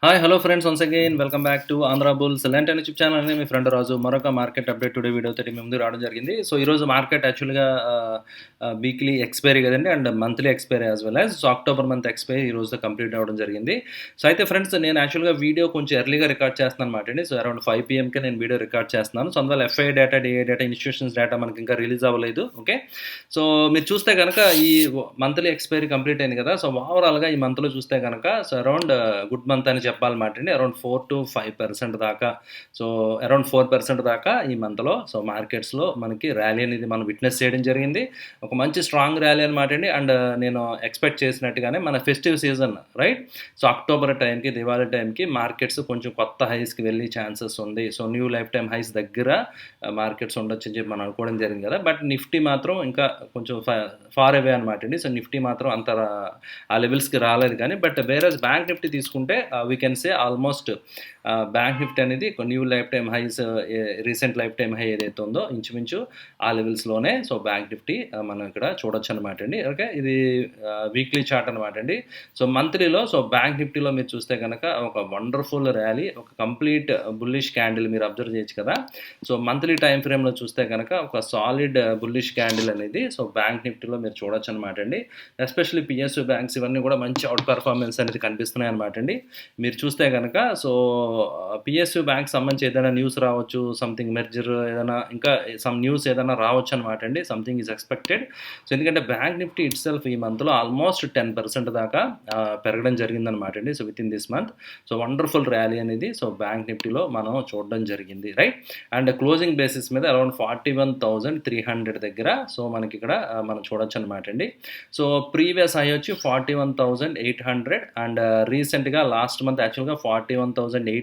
Hi hello friends, once again welcome back to Andhra bulls lent and YouTube channel అని మీ friend రాజు మరొక market update today వీడియోతో మీ ముందు రావడం జరిగింది. సో ఈరోజు మార్కెట్ యాక్చువల్గా వీక్లీ ఎక్స్పైరీ కదండి, and monthly expiry as well as. So October month expiry ఈ రోజు కంప్లీట్ అవ్వడం జరిగింది. సో అయితే ఫ్రెండ్స్, నేను యాక్చువల్గా వీడియో కొంచెం ఎర్లీగా రికార్డ్ చేస్తున్నాను అనమాట అండి. సో అరౌండ్ 5 PM నేను వీడియో రికార్డ్ చేస్తున్నాను. సో అందువల్ల f i data, DI data, institutions data మనకి ఇంకా రిలీజ్ అవ్వలేదు. ఓకే, సో మీరు చూస్తే కనుక ఈ మంత్లీ ఎక్స్పైరీ కంప్లీట్ అయింది కదా. సో ఓవరాల్గా ఈ మంత్లో చూస్తే కనుక సో అరౌండ్ గుడ్ మంత్ అని చెప్పాలన్నమాట అండి. అరౌండ్ 4 to 5% దాకా, సో అరౌండ్ 4% దాకా ఈ మంత్లో సో మార్కెట్స్లో మనకి ర్యాలీ అనేది మనం విట్నెస్ చేయడం జరిగింది. ఒక మంచి స్ట్రాంగ్ ర్యాలీ అనమాట అండి. అండ్ నేను ఎక్స్పెక్ట్ చేసినట్టుగానే మన festive season right, so October టైంకి, దివాళీ టైంకి మార్కెట్స్ కొంచెం కొత్త హైస్కి వెళ్ళే ఛాన్సెస్ ఉంది. So new life time highs దగ్గర మార్కెట్స్ ఉండొచ్చు అని చెప్పి మనం అనుకోవడం జరిగింది కదా. బట్ నిఫ్టీ మాత్రం ఇంకా కొంచెం ఫార్ అవే అనమాట అండి. సో నిఫ్టీ మాత్రం అంత ఆ లెవెల్స్కి రాలేదు కానీ, బట్ వేరే బ్యాంక్ నిఫ్టీ తీసుకుంటే we can say almost bank Nifty అనేది new life time highs, recent life time high ఏదైతే ఉందో ఇంచుమించు ఆ లెవెల్స్లోనే సో బ్యాంక్ నిఫ్టీ మనం ఇక్కడ చూడొచ్చు అనమాట అండి. ఓకే, ఇది వీక్లీ చార్ట్ అనమాట అండి. సో మంత్లీలో సో బ్యాంక్ నిఫ్టీలో మీరు చూస్తే కనుక ఒక వండర్ఫుల్ ర్యాలీ, ఒక కంప్లీట్ బుల్లిష్ క్యాండిల్ మీరు అబ్జర్వ్ చేయొచ్చు కదా. సో మంత్లీ టైం ఫ్రేమ్లో చూస్తే కనుక ఒక సాలిడ్ బుల్లిష్ క్యాండిల్ అనేది సో బ్యాంక్ నిఫ్టీలో మీరు చూడొచ్చు అనమాట అండి. ఎస్పెషల్లీ పిఎస్యూ బ్యాంక్స్ ఇవన్నీ కూడా మంచి అవుట్ పర్ఫార్మెన్స్ అనేది కనిపిస్తున్నాయి అనమాట అండి. మీరు చూస్తే కనుక సో పిఎస్యూ బ్యాంక్ సంబంధించి ఏదైనా న్యూస్ రావచ్చు, సంథింగ్ మెర్జర్ ఏదైనా, ఇంకా సమ్ న్యూస్ ఏదైనా రావచ్చు అనమాట అండి. Something is expected. సో ఎందుకంటే బ్యాంక్ నిఫ్టీ ఇట్ సెల్ఫ్ ఈ మంత్లో ఆల్మోస్ట్ 10% దాకా పెరగడం జరిగిందనమాట అండి. So with in this month so wonderful rally అనేది సో బ్యాంక్ నిఫ్టీలో మనం చూడడం జరిగింది రైట్. అండ్ క్లోజింగ్ బేసిస్ మీద అరౌండ్ 41,300 దగ్గర సో మనకి ఇక్కడ మనం చూడొచ్చు అనమాట అండి. సో ప్రీవియస్ హై వచ్చి 41,800 అండ్ రీసెంట్గా లాస్ట్ మంత్ యాక్చువల్గా 41,840.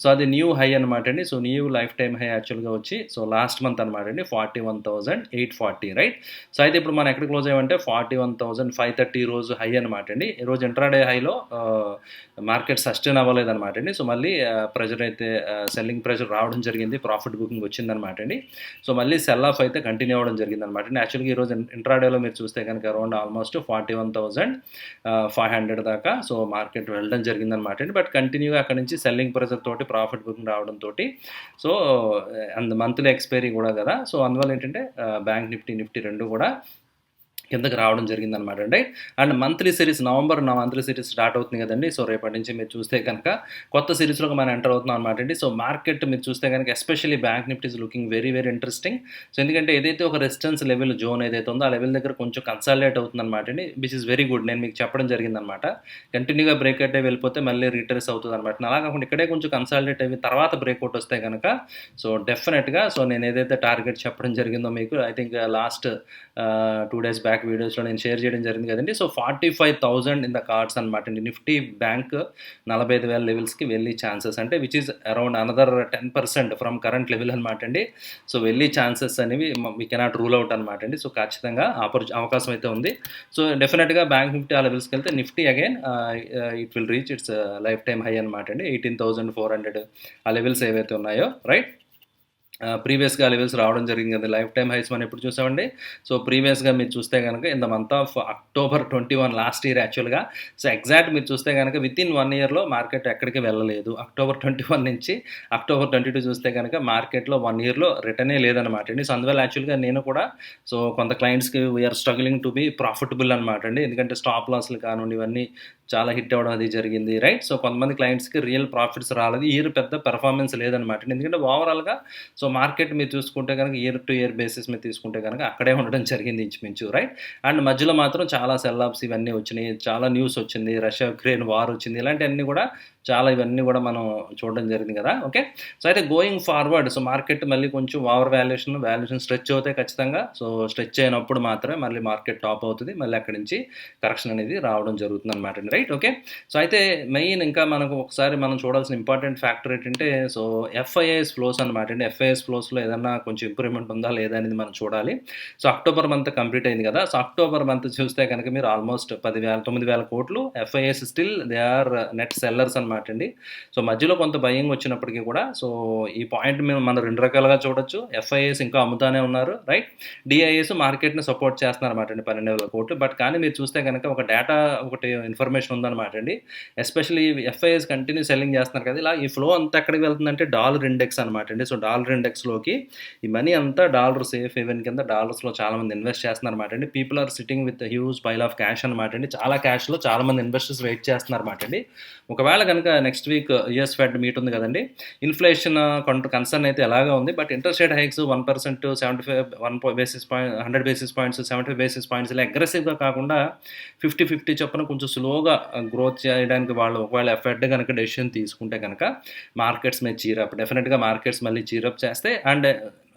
సో అది న్యూ హై అనమాట అండి. So new life time high యాక్చువల్గా వచ్చి సో లాస్ట్ మంత్ అనమాట అండి 41,840 రైట్. సో అయితే ఇప్పుడు మనం ఎక్కడ క్లోజ్ అయ్యామంటే 41,530 రోజు హై అనమాట అండి. ఈరోజు ఇంట్రాడే హైలో మార్కెట్ సస్టైన్ అవ్వలేదు అనమాట అండి. సో మళ్ళీ ప్రెజర్ అయితే సెల్లింగ్ ప్రెజర్ రావడం జరిగింది, ప్రాఫిట్ బుకింగ్ వచ్చిందనమాట అండి. సో మళ్ళీ సెల్ ఆఫ్ అయితే కంటిన్యూ అవ్వడం జరిగింది అనమాట అండి. యాక్చువల్గా ఈరోజు ఇంట్రాడేలో మీరు చూస్తే కనుక అరౌండ్ ఆల్మోస్ట్ 41,500 దాకా సో మార్కెట్ వెళ్ళడం జరిగిందనమాట అండి. బట్ కంటిన్యూగా అక్కడ నుంచి సెల్లింగ్ ప్రెజర్ తోటి ప్రాఫిట్ బుకింగ్ రావడంతో సో అండ్ మంత్లీ ఎక్స్పైరీ కూడా కదా. సో అందువల్ల ఏంటంటే బ్యాంక్ నిఫ్టీ రెండు కూడా కిందకి రావడం జరిగిందనమాట అండి. And monthly series, November monthly series start అవుతుంది కదండి. సో రేపటి నుంచి మీరు చూస్తే కనుక కొత్త సిరీస్లోకి మనం ఎంటర్ అవుతున్నాం అనమాట అండి. సో మార్కెట్ మీరు చూస్తే కనుక especially bank Nifty is looking very very interesting. So ఎందుకంటే ఏదైతే ఒక రెసిస్టెన్స్ లెవెల్ జోన్ ఏదైతే ఉందో ఆ లెవెల్ దగ్గర కొంచెం కన్సాలిడేట్ అవుతుంది అనమాట అండి, విచ్ ఇస్ వెరీ గుడ్. నేను మీకు చెప్పడం జరిగిందనమాట, కంటిన్యూగా బ్రేక్అవుట్ అయ్యి వెళ్ళిపోతే మళ్ళీ రిట్రేస్ అవుతుంది అనమాట. అలా కాకుండా ఇక్కడే కొంచెం కన్సాలిడేట్ అయ్యి తర్వాత బ్రేక్అవుట్ వస్తే కనుక సో డెఫినెట్గా సో నేను ఏదైతే టార్గెట్ చెప్పడం జరిగిందో మీకు I think last 2 days back వీడియోస్లో నేను షేర్ చేయడం జరిగింది కదండి. సో 45,000 ఇన్ ద కార్డ్స్ అనమాట అండి. నిఫ్టీ బ్యాంక్ 45,000 లెవెల్స్కి వెళ్ళి ఛాన్సెస్, అంటే which is around another 10% from current level అనమాట అండి. సో వెళ్ళి ఛాన్సెస్ అనేవి వీ కెనాట్ రూల్ అవుట్ అనమాట అండి. సో ఖచ్చితంగా అవకాశం అయితే ఉంది. సో డెఫినెట్గా బ్యాంక్ నిఫ్టీ ఆ లెవెల్స్కి వెళ్తే Nifty again it will reach its life time high అనమాట అండి. 18,400 ఆ లెవెల్స్ ఏవైతే ఉన్నాయో రైట్. ప్రీవియస్గా లెవెల్స్ రావడం జరిగింది కదా. లైఫ్ టైం హైస్ మనం ఎప్పుడు చూసామండి. సో ప్రీవియస్గా మీరు చూస్తే కనుక in the month of October 21 last year యాక్చువల్గా. సో ఎగ్జాక్ట్ మీరు చూస్తే కనుక విత్ ఇన్ 1 yearలో మార్కెట్ ఎక్కడికి వెళ్ళలేదు. అక్టోబర్ 21 నుంచి అక్టోబర్ 22 చూస్తే కనుక మార్కెట్లో 1 yearలో రిటర్నే లేదనమాట అండి. సో అందువల్ల యాక్చువల్గా నేను కూడా సో కొంత క్లయింట్స్కి we are struggling to be profitable అనమాట అండి. ఎందుకంటే స్టాప్ లాస్లు కానివ్వండి ఇవన్నీ చాలా హిట్ అవ్వడం అది జరిగింది రైట్. సో కొంతమంది క్లయింట్స్కి రియల్ ప్రాఫిట్స్ రాలేదు, ఇయర్ పెద్ద పెర్ఫార్మెన్స్ లేదనమాట. ఎందుకంటే ఓవరాల్గా సో మార్కెట్ మీరు చూసుకుంటే కనుక ఇయర్ టు ఇయర్ బేసిస్ మీద తీసుకుంటే కనుక అక్కడే ఉండడం జరిగింది ఇంచుమించు రైట్. అండ్ మధ్యలో మాత్రం చాలా సెల్ ఆఫ్స్ ఇవన్నీ వచ్చినాయి, చాలా న్యూస్ వచ్చింది, రష్యా యుక్రెయిన్ వార్ వచ్చింది, ఇలాంటివన్నీ కూడా చాలా ఇవన్నీ కూడా మనం చూడడం జరిగింది కదా. ఓకే, సో అయితే గోయింగ్ ఫార్వర్డ్ సో మార్కెట్ మళ్ళీ కొంచెం ఓవర్ వాల్యుయేషన్ స్ట్రెచ్ అవుతాయి ఖచ్చితంగా. సో స్ట్రెచ్ అయినప్పుడు మాత్రమే మళ్ళీ మార్కెట్ టాప్ అవుతుంది, మళ్ళీ అక్కడి నుంచి కరెక్షన్ అనేది రావడం జరుగుతుంది అనమాట అండి రైట్. ఓకే, సో అయితే మెయిన్ ఇంకా మనకు ఒకసారి మనం చూడాల్సిన ఇంపార్టెంట్ ఫ్యాక్టర్ ఏంటంటే సో ఎఫ్ఐఐఎస్ ఫ్లోస్ అనమాట అండి. ఎఫ్ఐఐఎస్ ఫ్లోస్లో ఏదన్నా కొంచెం ఇంప్రూవ్మెంట్ ఉందా లేదా అనేది మనం చూడాలి. సో అక్టోబర్ మంత్ కంప్లీట్ అయింది కదా. సో అక్టోబర్ మంత్ చూస్తే కనుక మీరు ఆల్మోస్ట్ 9,000 కోట్లు FIIs still they are net sellers అనమాట అనమాట అండి. సో మధ్యలో కొంత బయింగ్ వచ్చినప్పటికీ కూడా సో ఈ పాయింట్ మనం 2 రకాలుగా చూడొచ్చు. ఎఫ్ఐఏస్ ఇంకా అమ్ముతానే ఉన్నారు, రైట్? డిఐఏస్ మార్కెట్‌ని సపోర్ట్ చేస్తున్నారన్నమాట అండి 12,000 కోట్లు. బట్ కానీ మీరు చూస్తే గనక ఒక డేటా ఒకటి ఇన్ఫర్మేషన్ ఉందన్నమాట అండి. ఎస్పెషల్లీ ఎఫ్ఐఏస్ కంటిన్యూ సెల్లింగ్ చేస్తున్నారు కదా! ఇలా ఈ ఫ్లో అంతా ఎక్కడికి వెళ్తుందంటే డాలర్ ఇండెక్స్ అనమాట అండి. సో డాలర్ ఇండెక్స్‌లోకి ఈ మనీ అంతా డాలర్ సేఫ్ హేవెన్ కింద డాలర్స్‌లో చాలామంది ఇన్వెస్ట్ చేస్తున్నారన్నమాట అండి. People are sitting with huge pile of cash అనమాట అండి. చాలా క్యాష్‌లో చాలామంది ఇన్వెస్టర్స్ వెయిట్ చేస్తున్నారన్నమాట అండి. ఒకవేళ గనక next week US fed meet ఉంది కదండీ! ఇన్‌ఫ్లేషన్ కొంత కన్సర్న్ అయితే ఎలాగా ఉంది. But interest rate hikes 1%, 75 1 basis point 100 basis points, 75 basis points ఇలా అగ్రెసివ్‌గా కాకుండా 50, 50 చొప్పున కొంచెం స్లోగా గ్రోత్ చేయడానికి వాళ్ళు ఒకవేళ ఫెడ్ గనక డెసిషన్ తీసుకుంటే గనక మార్కెట్స్ మే చీరప్. డెఫినిట్‌గా మార్కెట్స్ మళ్ళీ చీరప్ చేస్తాయి. And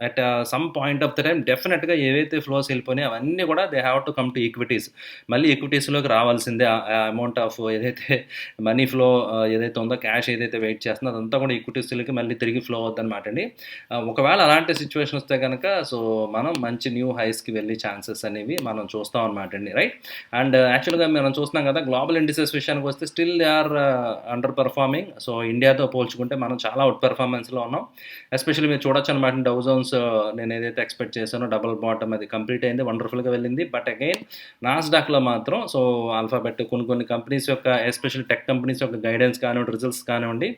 at some point of the time డెఫినెట్‌గా ఏవైతే ఫ్లోస్ వెళ్ళిపోయినాయో అవన్నీ కూడా they have to come to equities. మళ్ళీ ఈక్విటీస్‌లోకి రావాల్సిందే. ఆ అమౌంట్ ఆఫ్ ఏదైతే మనీ ఫ్లో ఏదైతే ఉందో, క్యాష్ ఏదైతే వెయిట్ చేస్తుందో అదంతా కూడా ఈక్విటీస్‌లోకి మళ్ళీ తిరిగి ఫ్లో అవుద్దనమాట అండి. ఒకవేళ అలాంటి సిచ్యువేషన్ వస్తే కనుక సో మనం మంచి న్యూ హైస్‌కి వెళ్ళే ఛాన్సెస్ అనేవి మనం చూస్తాం అనమాట అండి, రైట్? అండ్ యాక్చువల్‌గా మనం చూస్తున్నాం కదా, గ్లోబల్ ఇండిసెస్ విషయానికి వస్తే still they are underperforming. So ఇండియాతో పోల్చుకుంటే మనం చాలా అవుట్ పెర్ఫార్మెన్స్‌లో ఉన్నాం. ఎస్పెషల్లీ మీరు చూడొచ్చు అనమాట డౌ జోన్స్. నేను ఏదైతే ఎక్స్పెక్ట్ చేశానో డబుల్ బాటమ్ అది కంప్లీట్ అయింది, వండర్ఫుల్గా వెళ్ళింది. బట్ అగైన్ నాస్డాక్లో మాత్రం సో ఆల్ఫాబెట్ కొన్ని కంపెనీస్ యొక్క ఎస్పెషల్లీ టెక్ కంపెనీస్ యొక్క గైడెన్స్ కానివ్వండి, రిజల్ట్స్ కానివ్వండి,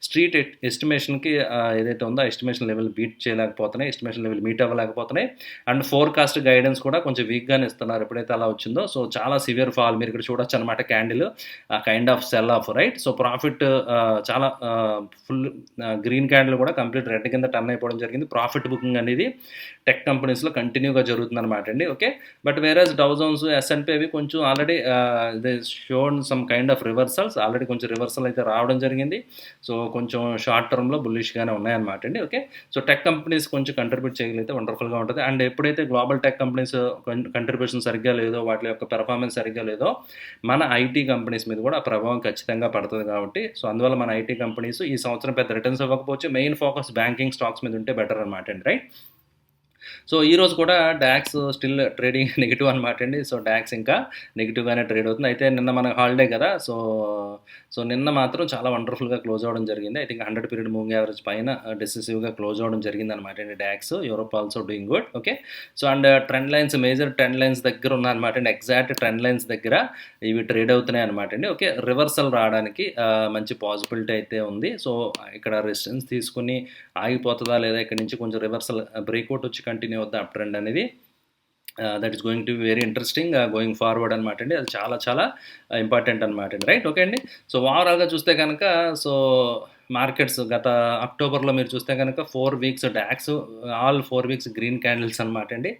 స్ట్రీట్ ఎస్టిమేషన్కి ఏదైతే ఉందో ఎస్టిమేషన్ లెవెల్ బీట్ చేయలేకపోతున్నాయి, ఎస్టిమేషన్ లెవెల్ మీట్ అవ్వలేకపోతున్నాయి. అండ్ ఫోర్కాస్ట్ గైడెన్స్ కూడా కొంచెం వీక్గానే ఇస్తున్నారు ఎప్పుడైతే అలా వచ్చిందో. సో చాలా సివియర్ ఫాల్ మీరు ఇక్కడ చూడొచ్చు అనమాట, candle kind of cell of, right? So profit చాలా ఫుల్ గ్రీన్ క్యాండిల్ కూడా కంప్లీట్ రెడ్ కింద టర్న్ అయిపోవడం జరిగింది. ప్రాఫిట్ బుకింగ్ అనేది టెక్ కంపెనీస్లో కంటిన్యూగా జరుగుతుంది అనమాట అండి, okay? But whereas Dow Jones, S&P అవి కొంచెం already they shown some kind of reversals. Already కొంచెం రివర్సల్ అయితే రావడం జరిగింది. సో కొంచెం షార్ట్ టర్మ్లో బుల్లిష్గానే ఉన్నాయన్నమాట అండి, ఓకే? సో టెక్ కంపెనీస్ కొంచెం కంట్రిబ్యూట్ చేయగలిగితే వండర్ఫుల్గా ఉంటుంది. అండ్ ఎప్పుడైతే గ్లోబల్ టెక్ కంపెనీస్ కంట్రిబ్యూషన్ సరిగ్గా లేదో, వాటి యొక్క పెర్ఫార్మెన్స్ సరిగ్గా లేదో, మన ఐటీ కంపెనీస్ మీద కూడా ఆ ప్రభావం ఖచ్చితంగా పడుతుంది కాబట్టి సో అందువల్ల మన ఐటీ కంపెనీస్ ఈ సంవత్సరం పెద్ద రిటర్న్స్ ఇవ్వకపోవచ్చు. మెయిన్ ఫోకస్ బ్యాంకింగ్ స్టాక్స్ మీద ఉంటే బెటర్ అనమాట అండి, రైట్? సో ఈరోజు కూడా డాక్స్ స్టిల్ ట్రేడింగ్ నెగిటివ్ అనమాట అండి. సో డాక్స్ ఇంకా నెగిటివ్గానే ట్రేడ్ అవుతుంది. అయితే నిన్న మన హాలిడే కదా, సో నిన్న మాత్రం చాలా వండర్ఫుల్గా క్లోజ్ అవ్వడం జరిగింది. I think 100 period moving average పైన డెసిసివ్గా క్లోజ్ అవ్వడం జరిగింది అనమాట అండి DAX. Europe also doing good, okay? So and trend lines, major trend lines దగ్గర ఉన్నాయన్నమాట అండి. ఎగ్జాక్ట్ ట్రెండ్ లైన్స్ దగ్గర ఇవి ట్రేడ్ అవుతున్నాయి అనమాట అండి, ఓకే? రివర్సల్ రావడానికి మంచి పాసిబిలిటీ అయితే ఉంది. సో ఇక్కడ రెసిస్టెన్స్ తీసుకుని ఆగిపోతుందా లేదా, ఇక్కడ నుంచి కొంచెం రివర్సల్ బ్రేక్అవుట్ వచ్చి కంటిన్యూ అవుద్ది అప్ ట్రెండ్ అనేది, that is going to be very interesting going forward అనమాట అండి. అది చాలా చాలా ఇంపార్టెంట్ అనమాట అండి, రైట్? ఓకే అండి. సో ఓవరాల్గా చూస్తే కనుక సో మార్కెట్స్ గత అక్టోబర్లో మీరు చూస్తే కనుక 4 weeks DAX all 4 weeks green candles అనమాట అండి.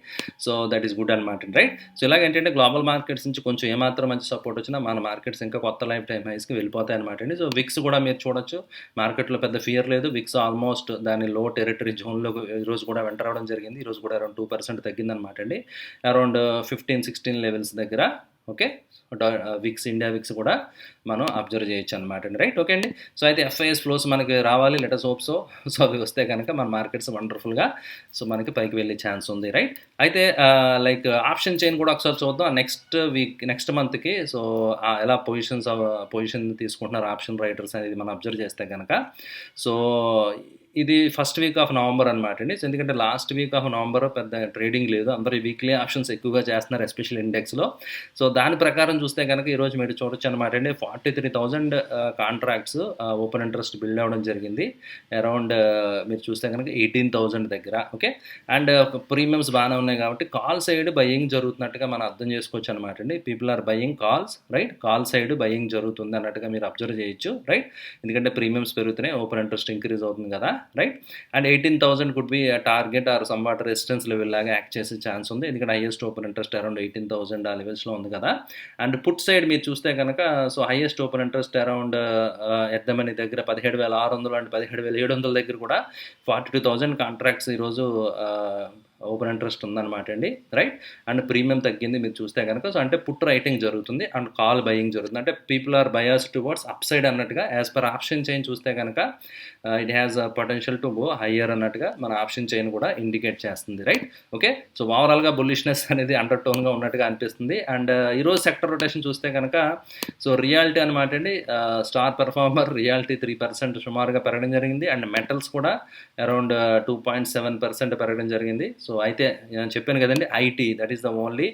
సో దట్ ఈస్ గుడ్ అనమాట అండి, రైట్? సో ఇలాగ ఏంటంటే గ్లోబల్ మార్కెట్స్ నుంచి కొంచెం ఏమాత్రం మంచి సపోర్ట్ వచ్చినా మన మార్కెట్స్ ఇంకా కొత్త లైఫ్ టైం హైస్కి వెళ్ళిపోతాయి అనమాట అండి. సో విక్స్ కూడా మీరు చూడొచ్చు, మార్కెట్లో పెద్ద ఫియర్ లేదు. విక్స్ ఆల్మోస్ట్ దాని లో టెరిటరీ జోన్లో ఈరోజు కూడా వెంటర్ అవ్వడం జరిగింది. ఈరోజు కూడా అరౌండ్ 2% తగ్గిందనమాట అండి, అరౌండ్ 15-16 లెవెల్స్ దగ్గర, ఓకే? విక్స్, ఇండియా విక్స్ కూడా మనం అబ్జర్వ్ చేయొచ్చు అనమాట అండి, రైట్? ఓకే అండి. సో అయితే ఎఫ్ఐఎస్ ఫ్లోస్ మనకి రావాలి, let us hope so. So అవి వస్తే కనుక మన మార్కెట్స్ వండర్ఫుల్గా సో మనకి పైకి వెళ్ళే ఛాన్స్ ఉంది, రైట్? అయితే లైక్ ఆప్షన్ చైన్ కూడా ఒకసారి చూద్దాం నెక్స్ట్ మంత్కి. సో ఎలా పొజిషన్ తీసుకుంటున్నారు ఆప్షన్ రైటర్స్ అనేది మనం అబ్జర్వ్ చేస్తే కనుక సో ఇది ఫస్ట్ వీక్ ఆఫ్ నవంబర్ అనమాట అండి. సో ఎందుకంటే లాస్ట్ వీక్ ఆఫ్ నవంబర్ పెద్ద ట్రేడింగ్ లేదు, అందరూ ఈ వీక్లీ ఆప్షన్స్ ఎక్కువగా చేస్తున్నారు ఎస్పెషల్ ఇండెక్స్లో. సో దాని ప్రకారం చూస్తే కనుక ఈరోజు మీరు చూడొచ్చు అనమాట అండి, 43,000 కాంట్రాక్ట్స్ ఓపెన్ ఇంట్రెస్ట్ బిల్డ్ అవ్వడం జరిగింది. అరౌండ్ మీరు చూస్తే కనుక 18,000 దగ్గర, ఓకే? అండ్ ప్రీమియమ్స్ బాగానే ఉన్నాయి కాబట్టి కాల్ సైడ్ బయ్యింగ్ జరుగుతున్నట్టుగా మనం అర్థం చేసుకోవచ్చు అనమాట అండి. People are buying calls, right? Call side buying జరుగుతుంది అన్నట్టుగా మీరు అబ్జర్వ్ చేయొచ్చు, రైట్? ఎందుకంటే ప్రీమియమ్స్ పెరుగుతున్నాయి, ఓపెన్ ఇంట్రెస్ట్ ఇంక్రీజ్ అవుతుంది కదా, right? And 18,000 could be target or somewhat resistance level లాగా యాక్ట్ చేసే ఛాన్స్ ఉంది. ఎందుకంటే హైయెస్ట్ ఓపెన్ ఇంట్రెస్ట్ అరౌండ్ 18,000 ఆ లెవెల్స్లో ఉంది కదా. అండ్ పుట్ సైడ్ మీరు చూస్తే కనుక so highest open interest around at the money దగ్గర 17,600 అండ్ 17,700 దగ్గర కూడా 42,000 కాంట్రాక్ట్స్ ఈరోజు ఓపెన్ ఇంట్రెస్ట్ ఉందన్నమాట అండి, రైట్. అండ్ ప్రీమియం తగ్గింది మీరు చూస్తే కనుక. సో అంటే పుట్ రైటింగ్ జరుగుతుంది అండ్ కాల్ బయింగ్ జరుగుతుంది. అంటే people are bias towards up side అన్నట్టుగా యాజ్ పర్ ఆప్షన్ చైన్ చూస్తే కనుక it has potential to go higher అన్నట్టుగా మన ఆప్షన్ చైన్ కూడా ఇండికేట్ చేస్తుంది, రైట్. ఓకే, సో ఓవరాల్గా బుల్లిష్నెస్ అనేది అండర్ టోన్గా ఉన్నట్టుగా అనిపిస్తుంది. అండ్ ఈరోజు సెక్టర్ రొటేషన్ చూస్తే కనుక సో రియాలిటీ అనమాట అండి, స్టార్ పెర్ఫార్మర్ రియాలిటీ 3% సుమారుగా పెరగడం జరిగింది. అండ్ మెటల్స్ కూడా అరౌండ్ 2.7% పెరగడం జరిగింది. సో అయితే నేను చెప్పాను కదండి, IT that is the only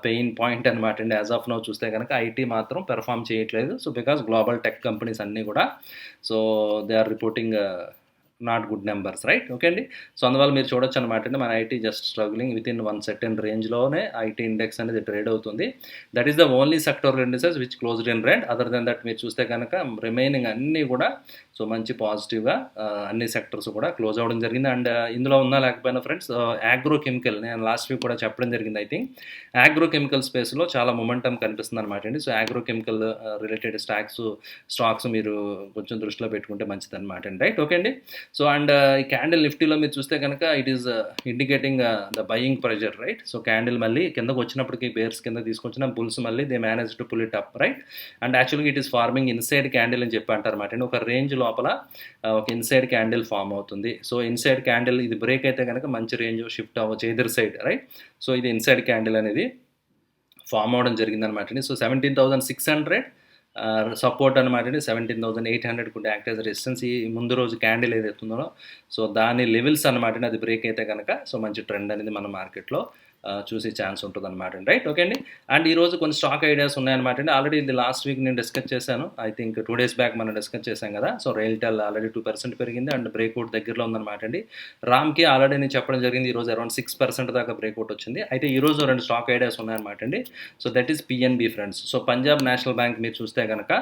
pain point అనమాట అండి. యాజ్ ఆఫ్ నౌ చూస్తే కనుక ఐటీ మాత్రం పెర్ఫామ్ చేయట్లేదు. So because global tech companies అన్నీ కూడా so they are reporting not good numbers, right. Okay అండి, సో అందువల్ల మీరు చూడొచ్చు అనమాట అండి, మన IT just struggling with in one certain రేంజ్లోనే ఐటీ ఇండెక్స్ అనేది ట్రేడ్ అవుతుంది. That is the only sector indices which closed in red. Other than that మీరు చూస్తే కనుక రిమైనింగ్ అన్నీ కూడా సో మంచి పాజిటివ్గా అన్ని సెక్టర్స్ కూడా క్లోజ్ అవ్వడం జరిగింది. అండ్ ఇందులో ఉన్నా లేకపోయినా ఫ్రెండ్స్, ఆగ్రో కెమికల్ నేను లాస్ట్ వీక్ కూడా చెప్పడం జరిగింది. ఐ థింక్ ఆగ్రో కెమికల్ స్పేస్లో చాలా మొమెంటం కనిపిస్తుంది అనమాట అండి. So agro chemical related stocks మీరు కొంచెం దృష్టిలో పెట్టుకుంటే మంచిది అనమాట అండి, రైట్. ఓకే అండి, సో అండ్ ఈ క్యాండిల్ నిఫ్టీలో మీరు చూస్తే కనుక it is indicating the buying pressure, right. So candle మళ్ళీ కిందకు వచ్చినప్పటికీ బేర్స్ కింద తీసుకొచ్చిన బుల్స్ మళ్ళీ they manage to pull it up, right. And యాక్చువల్గా it is forming inside candle అని చెప్పి అంటారు అనమాట అండి. ఒక రేంజ్ లోపల ఒక ఇన్సైడ్ క్యాండిల్ ఫామ్ అవుతుంది. సో ఇన్సైడ్ క్యాండిల్ ఇది బ్రేక్ అయితే కనుక మంచి రేంజ్ షిఫ్ట్ అవ్వచ్చు ఎదురు సైడ్, రైట్. సో ఇది ఇన్సైడ్ క్యాండిల్ అనేది ఫామ్ అవడం జరిగిందనమాట అండి. సో 17,600 సపోర్ట్ అనమాట అండి. 17,800 కూడా యాక్ట్ యాజ్ రెసిస్టెన్స్. ఈ ముందు రోజు క్యాండిల్ ఏదైతే ఉందో సో దాని లెవెల్స్ అనమాట అండి, అది బ్రేక్ అయితే కనుక సో మంచి ట్రెండ్ అనేది మన మార్కెట్లో చూసే ఛాన్స్ ఉంటుంది అనమాట అండి, రైట్. ఓకే అండి, అండ్ ఈరోజు కొన్ని స్టాక్ ఐడియాస్ ఉన్నాయన్నమాట అండి. ఆల్రెడీ ఇది లాస్ట్ వీక్ నేను డిస్కస్ చేశాను. ఐ థింక్ 2 days బ్యాక్ మనం డిస్కస్ చేశాం కదా. సో రైల్టెల్ ఆల్రెడీ 2% పెరిగింది అండ్ బ్రేక్అవుట్ దగ్గరలో ఉందన్నమాట అండి. రామ్కి ఆల్రెడీ నేను చెప్పడం జరిగింది, ఈరోజు అరౌండ్ 6% దాకా బ్రేక్అవుట్ వచ్చింది. అయితే ఈరోజు 2 స్టాక్ ఐడియాస్ ఉన్నాయన్నమాట అండి. So that is PNB friends. So Punjab national bank మీరు చూస్తే కనుక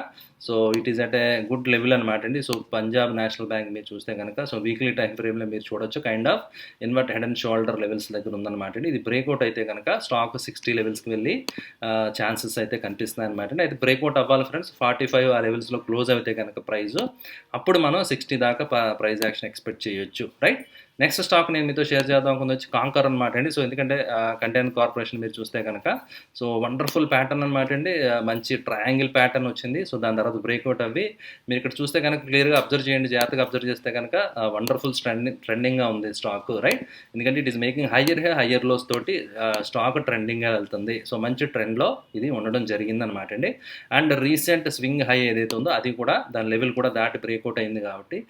so it is at a good level అనమాట అండి. సో పంజాబ్ నేషనల్ బ్యాంక్ మీరు చూస్తే కనుక సో వీక్లీ టైం ఫ్రేమ్లో మీరు చూడొచ్చు, kind of invert head and shoulder levels దగ్గర ఉందన్నమాట అండి. ఇది బ్రేక్అవుట్ అయితే కనుక స్టాక్ 60 లెవెల్స్కి వెళ్ళి ఛాన్సెస్ అయితే కనిపిస్తున్నాయి అనమాట అండి. అయితే బ్రేక్అవుట్ అవ్వాలి ఫ్రెండ్స్, 45 ఆ లెవెల్స్లో క్లోజ్ అయితే కనుక ప్రైస్, అప్పుడు మనం 60 దాకా ప్రైస్ యాక్షన్ ఎక్స్పెక్ట్ చేయొచ్చు, రైట్. నెక్స్ట్ స్టాక్ నేను మీతో షేర్ చేద్దాం అనుకుంది వచ్చి కాంకర్ అనమాట అండి. సో ఎందుకంటే కంటైనర్ కార్పొరేషన్ మీరు చూస్తే కనుక సో వండర్ఫుల్ ప్యాటర్న్ అనమాట అండి, మంచి ట్రయాంగిల్ ప్యాటర్న్ వచ్చింది. సో దాని తర్వాత బ్రేక్అవుట్ అవి మీరు ఇక్కడ చూస్తే కనుక క్లియర్గా అబ్జర్వ్ చేయండి, జాగ్రత్తగా అబ్జర్వ్ చేస్తే కనుక వండర్ఫుల్ ట్రెండింగ్గా ఉంది స్టాక్, రైట్. ఎందుకంటే it is making higher lows తోటి స్టాక్ ట్రెండింగ్గా వెళ్తుంది. సో మంచి ట్రెండ్లో ఇది ఉండడం జరిగిందనమాట అండి. అండ్ రీసెంట్ స్వింగ్ హై ఏదైతే ఉందో అది కూడా దాని లెవెల్ కూడా దాటి బ్రేక్అవుట్ అయింది కాబట్టి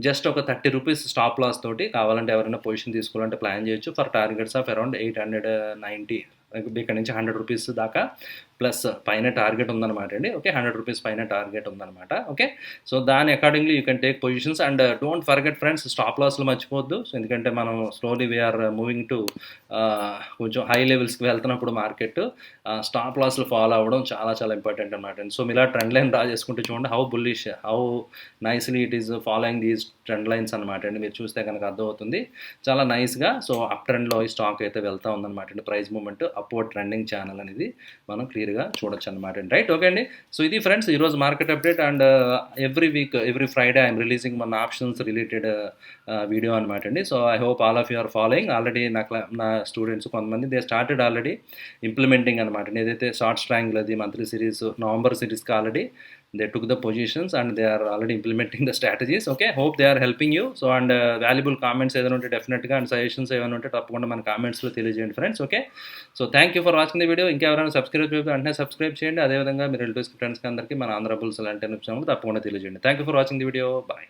జస్ట్ ఒక 30 రూపీస్ స్టాప్ లాస్ తోటి కావాలంటే ఎవరైనా పొజిషన్ తీసుకోవాలంటే ప్లాన్ చేయొచ్చు ఫర్ టార్గెట్స్ ఆఫ్ అరౌండ్ 890. ఇక్కడ నుంచి 100 రూపీస్ దాకా ప్లస్ పైన టార్గెట్ ఉందన్నమాట అండి. ఓకే, 100 రూపీస్ పైన టార్గెట్ ఉందన్నమాట. ఓకే, సో దాని అకార్డింగ్లీ you can take positions and don't forget friends, stop లాస్లు మర్చిపోవద్దు. సో ఎందుకంటే మనం స్లోలీ వీఆర్ మూవింగ్ టు కొంచెం హై లెవెల్స్కి వెళ్తున్నప్పుడు మార్కెట్ స్టాప్ లాస్లు ఫాలో అవ్వడం చాలా చాలా ఇంపార్టెంట్ అనమాట అండి. సో మీరు ఇలా ట్రెండ్ లైన్ డ్రా చేసుకుంటూ చూడండి how bullish, how nicely it is following these trend lines అనమాట అండి. మీరు చూస్తే కనుక అర్థమవుతుంది చాలా నైస్గా. సో అప్ ట్రెండ్లో ఈ స్టాక్ అయితే వెళ్తూ ఉందన్నమాట అండి. Price movement upward trending channel అనేది మనం క్లియర్గా చూడొచ్చు అనమాట అండి, రైట్. ఓకే అండి, సో ఇది ఫ్రెండ్స్ ఈరోజు market update. And every week every Friday I'm releasing మన ఆప్షన్స్ రిలేటెడ్ వీడియో అనమాట అండి. So I hope all of you are following. Already నా స్టూడెంట్స్ కొంతమంది దే స్టార్టెడ్ ఆల్రెడీ ఇంప్లిమెంటింగ్ అనమాట. ఏదైతే షార్ట్ స్ట్రాంగిల్ అది మంత్లీ సిరీస్ నవంబర్ సిరీస్కి already they took the positions and they are already implementing the strategies. Okay, hope they are helping you. So and valuable comments ఏదైనా ఉంటే డెఫినెట్గా and suggestions ఏమైనా ఉంటే తప్పకుండా మన కామెంట్స్లో తెలియజేయండి friends. Okay, so thank you for watching the video. ఇంకా ఎవరైనా సబ్స్క్రైబ్ చేస్తే వెంటనే సబ్స్క్రైబ్ చేయండి. అదేవిధంగా మీ రిలేటివ్స్కి ఫ్రెండ్స్కి అందరికీ మన ఆంధ్ర బుల్స్ లాంటి తప్పకుండా తెలియజేయండి. Thank you for watching the video. Bye.